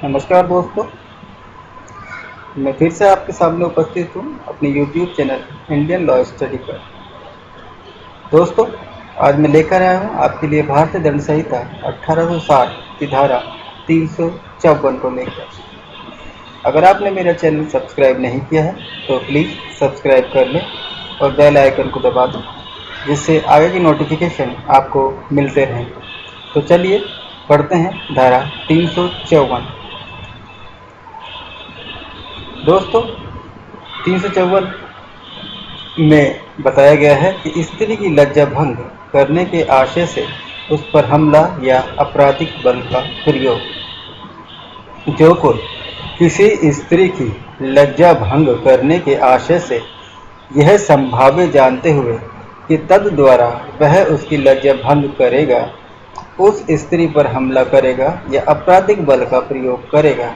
नमस्कार दोस्तों, मैं फिर से आपके सामने उपस्थित हूँ अपने YouTube channel Indian law study पर। दोस्तों, आज मैं लेकर आया हूँ आपके लिए भारतीय दंड संहिता 1860 की धारा 354 को लेकर। अगर आपने मेरा चैनल सब्सक्राइब नहीं किया है तो प्लीज़ सब्सक्राइब कर लें और बेल आइकन को दबा दें, जिससे आगे की नोटिफिकेशन आपको मिलते रहें। तो चलिए पढ़ते हैं धारा 354। दोस्तों, 354 में बताया गया है कि स्त्री की लज्जा भंग करने के आशय से उस पर हमला या आपराधिक बल का प्रयोग। जो कोई किसी स्त्री की लज्जा भंग करने के आशय से यह संभाव्य जानते हुए कि तद द्वारा वह उसकी लज्जा भंग करेगा, उस स्त्री पर हमला करेगा या आपराधिक बल का प्रयोग करेगा,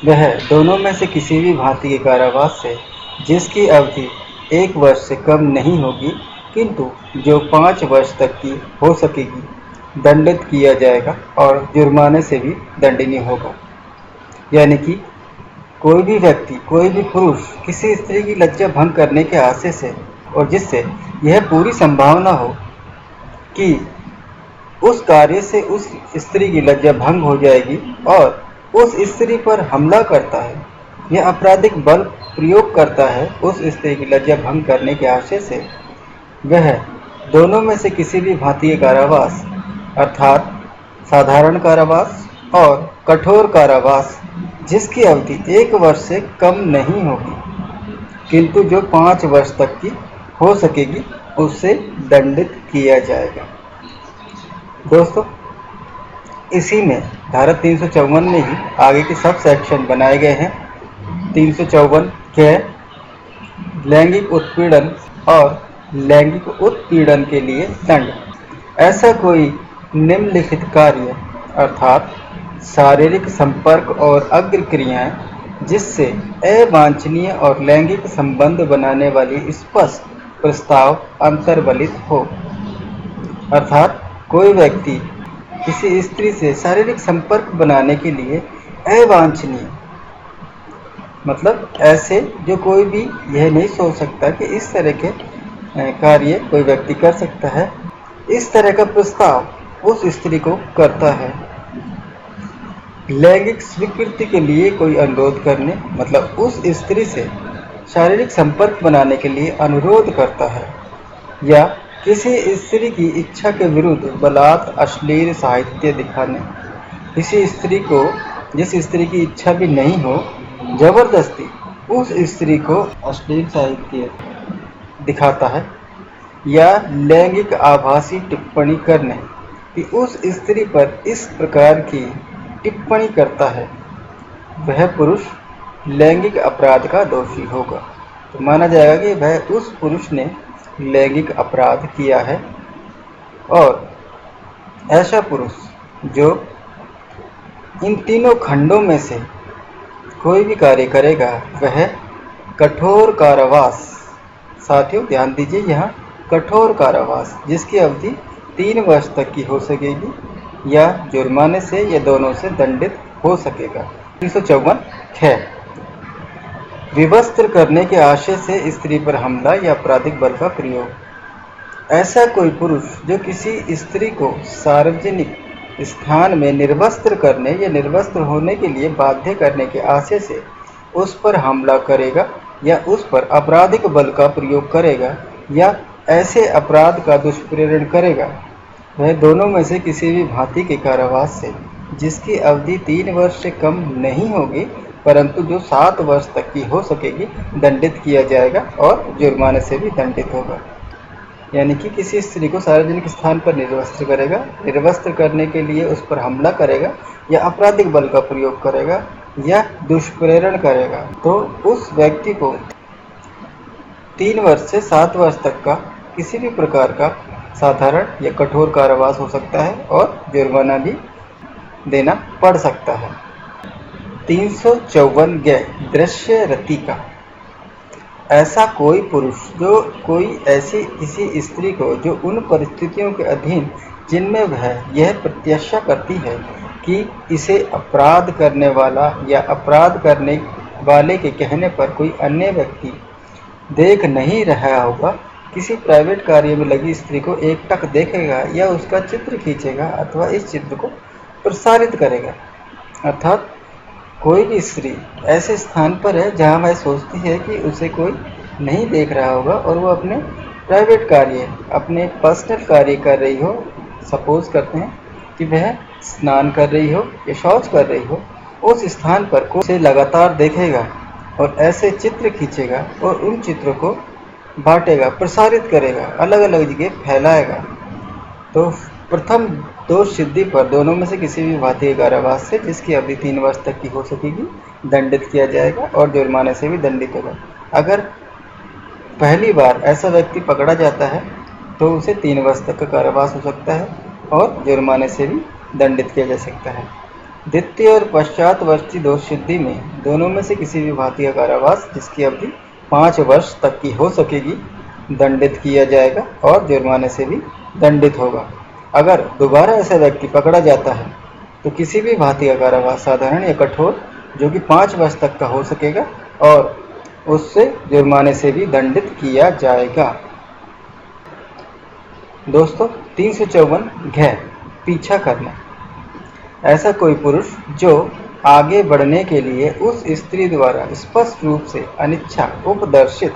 वह दोनों में से किसी भी भांति के कारावास से, जिसकी अवधि 1 वर्ष से कम नहीं होगी किंतु जो 5 वर्ष तक की हो सकेगी, दंडित किया जाएगा और जुर्माने से भी दंडनीय होगा। यानी कि कोई भी व्यक्ति, कोई भी पुरुष किसी स्त्री की लज्जा भंग करने के आशय से और जिससे यह पूरी संभावना हो कि उस कार्य से उस स्त्री की लज्जा भंग हो जाएगी और उस स्त्री पर हमला करता है या आपराधिक बल प्रयोग करता है उस स्त्री की लज्जा भंग करने के आशय से, वह दोनों में से किसी भी भांति के कारावास अर्थात साधारण कारावास और कठोर कारावास, जिसकी अवधि 1 वर्ष से कम नहीं होगी किंतु जो 5 वर्ष तक की हो सकेगी, उससे दंडित किया जाएगा। दोस्तों, इसी में धारा 354 में ही आगे के सब सेक्शन बनाए गए हैं। 354 के लैंगिक उत्पीड़न और लैंगिक उत्पीड़न के लिए दंड। ऐसा कोई निम्नलिखित कार्य अर्थात शारीरिक संपर्क और अग्र क्रियाएं जिससे अवांछनीय और लैंगिक संबंध बनाने वाली स्पष्ट प्रस्ताव अंतर्वलित हो। अर्थात कोई व्यक्ति किसी स्त्री से शारीरिक संपर्क बनाने के लिए अवांछनीय, मतलब ऐसे जो कोई भी यह नहीं सोच सकता कि इस तरह के कार्य कोई व्यक्ति कर सकता है, इस तरह का प्रस्ताव उस स्त्री को करता है। लैंगिक स्वीकृति के लिए कोई अनुरोध करने, मतलब उस स्त्री से शारीरिक संपर्क बनाने के लिए अनुरोध करता है, या किसी स्त्री की इच्छा के विरुद्ध बलात् अश्लील साहित्य दिखाने, किसी स्त्री को जिस स्त्री की इच्छा भी नहीं हो, जबरदस्ती उस स्त्री को अश्लील साहित्य दिखाता है, या लैंगिक आभासी टिप्पणी करने कि उस स्त्री पर इस प्रकार की टिप्पणी करता है, वह पुरुष लैंगिक अपराध का दोषी होगा। तो माना जाएगा कि वह उस पुरुष ने लैंगिक अपराध किया है, और ऐसा पुरुष जो इन तीनों खंडों में से कोई भी कार्य करेगा, वह कठोर कारावास, साथियों ध्यान दीजिए यहाँ कठोर कारावास, जिसकी अवधि 3 वर्ष तक की हो सकेगी, या जुर्माने से या दोनों से दंडित हो सकेगा। 354 है विवस्त्र करने के आशय से स्त्री पर हमला या आपराधिक बल का प्रयोग। ऐसा कोई पुरुष जो किसी स्त्री को सार्वजनिक स्थान में निर्वस्त्र करने या निर्वस्त्र होने के लिए बाध्य करने के आशय से उस पर हमला करेगा या उस पर आपराधिक बल का प्रयोग करेगा या ऐसे अपराध का दुष्प्रेरण करेगा, वह दोनों में से किसी भी भांति के कारावास से, जिसकी अवधि 3 वर्ष से कम नहीं होगी परंतु जो 7 वर्ष तक की हो सकेगी, दंडित किया जाएगा और जुर्माने से भी दंडित होगा। यानी कि किसी स्त्री को सार्वजनिक स्थान पर निर्वस्त्र करेगा, निर्वस्त्र करने के लिए उस पर हमला करेगा या आपराधिक बल का प्रयोग करेगा या दुष्प्रेरण करेगा, तो उस व्यक्ति को 3 वर्ष से 7 वर्ष तक का किसी भी प्रकार का साधारण या कठोर कारावास हो सकता है और जुर्माना भी देना पड़ सकता है। 354 दृश्य रति का। ऐसा कोई पुरुष जो कोई ऐसी किसी स्त्री को जो उन परिस्थितियों के अधीन जिनमें वह यह प्रत्याशा करती है कि इसे अपराध करने वाला या अपराध करने वाले के कहने पर कोई अन्य व्यक्ति देख नहीं रहा होगा, किसी प्राइवेट कार्य में लगी स्त्री को एकटक देखेगा या उसका चित्र खींचेगा अथवा इस चित्र को प्रसारित करेगा। अर्थात कोई भी स्त्री ऐसे स्थान पर है जहाँ वह सोचती है कि उसे कोई नहीं देख रहा होगा और वो अपने प्राइवेट कार्य, अपने पर्सनल कार्य कर रही हो। सपोज करते हैं कि वह स्नान कर रही हो या शौच कर रही हो, उस स्थान पर कोई उसे लगातार देखेगा और ऐसे चित्र खींचेगा और उन चित्रों को बांटेगा, प्रसारित करेगा, अलग अलग जगह फैलाएगा। तो प्रथम दोष सिद्धि पर दोनों में से किसी भी भांति के कारावास से, जिसकी अवधि 3 वर्ष तक की हो सकेगी, दंडित किया जाएगा और जुर्माने से भी दंडित होगा। अगर पहली बार ऐसा व्यक्ति पकड़ा जाता है तो उसे 3 वर्ष तक का कारावास हो सकता है और जुर्माने से भी दंडित किया जा सकता है। द्वितीय और पश्चातवर्ती दोष सिद्धि में दोनों में से किसी भी भांति का कारावास, जिसकी अवधि 5 वर्ष तक की हो सकेगी, दंडित किया जाएगा और जुर्माने से भी दंडित होगा। अगर दोबारा ऐसा व्यक्ति पकड़ा जाता है तो किसी भी भांति का कारावास, साधारण या कठोर, जो कि 5 वर्ष तक का हो सकेगा और उससे जुर्माने से भी दंडित किया जाएगा। दोस्तों, 354 घ पीछा करना। ऐसा कोई पुरुष जो आगे बढ़ने के लिए उस स्त्री द्वारा स्पष्ट रूप से अनिच्छा उपदर्शित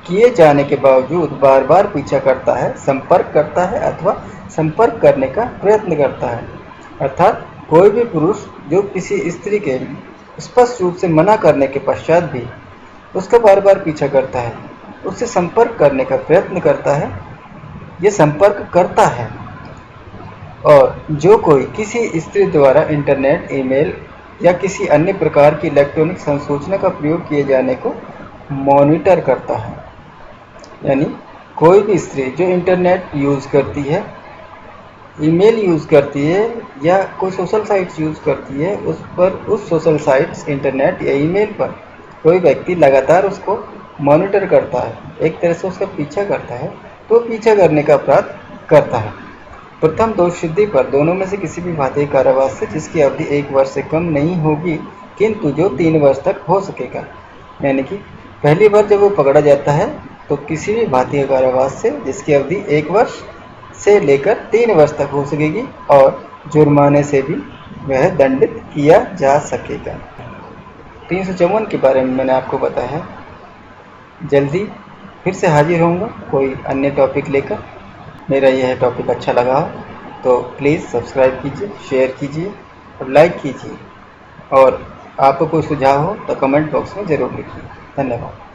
किए जाने के बावजूद बार बार पीछा करता है, संपर्क करता है अथवा संपर्क करने का प्रयत्न करता है। अर्थात कोई भी पुरुष जो किसी स्त्री के स्पष्ट रूप से मना करने के पश्चात भी उसका बार बार पीछा करता है, उससे संपर्क करने का प्रयत्न करता है, ये संपर्क करता है। और जो कोई किसी स्त्री द्वारा इंटरनेट, ईमेल या किसी अन्य प्रकार की इलेक्ट्रॉनिक संसूचना का प्रयोग किए जाने को मॉनिटर करता है, यानी कोई भी स्त्री जो इंटरनेट यूज़ करती है, ईमेल यूज़ करती है या कोई सोशल साइट्स यूज़ करती है, उस पर, उस सोशल साइट्स, इंटरनेट या ईमेल पर कोई व्यक्ति लगातार उसको मॉनिटर करता है, एक तरह से उसका पीछा करता है, तो पीछा करने का अपराध करता है। प्रथम दोष सिद्धि पर दोनों में से किसी भी भांति के कारावास से, जिसकी अवधि 1 वर्ष से कम नहीं होगी किंतु जो 3 वर्ष तक हो सकेगा। यानी कि पहली बार जब वो पकड़ा जाता है तो किसी भी भांति के कारावास से, जिसकी अवधि 1 वर्ष से लेकर 3 वर्ष तक हो सकेगी और जुर्माने से भी वह दंडित किया जा सकेगा। 354 के बारे में मैंने आपको बताया। जल्दी फिर से हाजिर होऊंगा कोई अन्य टॉपिक लेकर। मेरा यह टॉपिक अच्छा लगा तो प्लीज़ सब्सक्राइब कीजिए, शेयर कीजिए और लाइक कीजिए। और आपको कोई सुझाव हो तो कमेंट बॉक्स में ज़रूर लिखिए। धन्यवाद।